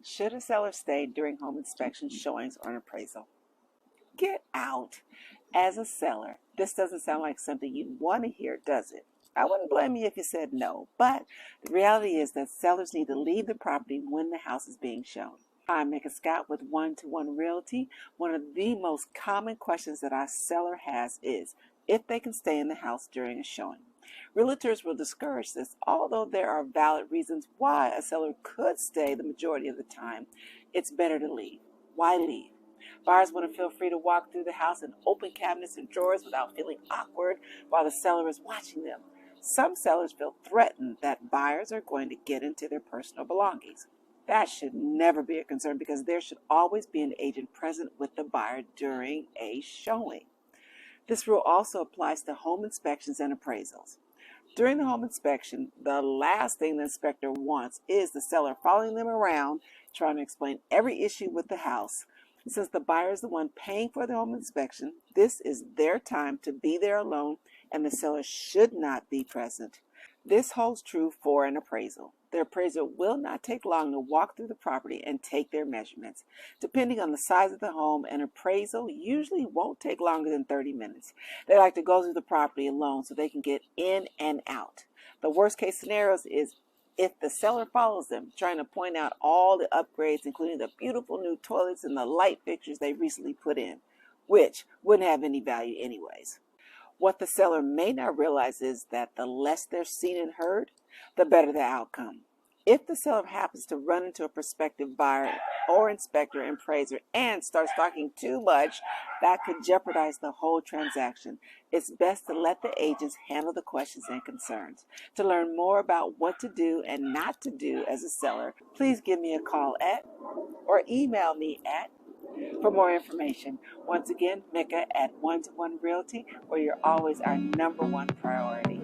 Should a seller stay during home inspection, showings, or an appraisal? Get out. As a seller, this doesn't sound like something you'd want to hear, does it? I wouldn't blame you if you said no, but the reality is that sellers need to leave the property when the house is being shown. I'm Micah Scott with One-to-One Realty. One of the most common questions that our seller has is if they can stay in the house during a showing. Realtors will discourage this, although there are valid reasons why a seller could stay the majority of the time. It's better to leave. Why leave? Buyers want to feel free to walk through the house and open cabinets and drawers without feeling awkward while the seller is watching them. Some sellers feel threatened that buyers are going to get into their personal belongings. That should never be a concern because there should always be an agent present with the buyer during a showing. This rule also applies to home inspections and appraisals. During the home inspection, the last thing the inspector wants is the seller following them around, trying to explain every issue with the house. Since the buyer is the one paying for the home inspection, this is their time to be there alone, and the seller should not be present. This holds true for an appraisal. The appraiser will not take long to walk through the property and take their measurements. Depending on the size of the home, an appraisal usually won't take longer than 30 minutes. They like to go through the property alone so they can get in and out. The worst case scenarios is if the seller follows them, trying to point out all the upgrades, including the beautiful new toilets and the light fixtures they recently put in, which wouldn't have any value anyways. What the seller may not realize is that the less they're seen and heard, the better the outcome. If the seller happens to run into a prospective buyer or inspector and appraiser and starts talking too much, that could jeopardize the whole transaction. It's best to let the agents handle the questions and concerns. To learn more about what to do and not to do as a seller, please give me a call at or email me at for more information. Once again, Micah at One-to-One Realty, where you're always our #1 priority.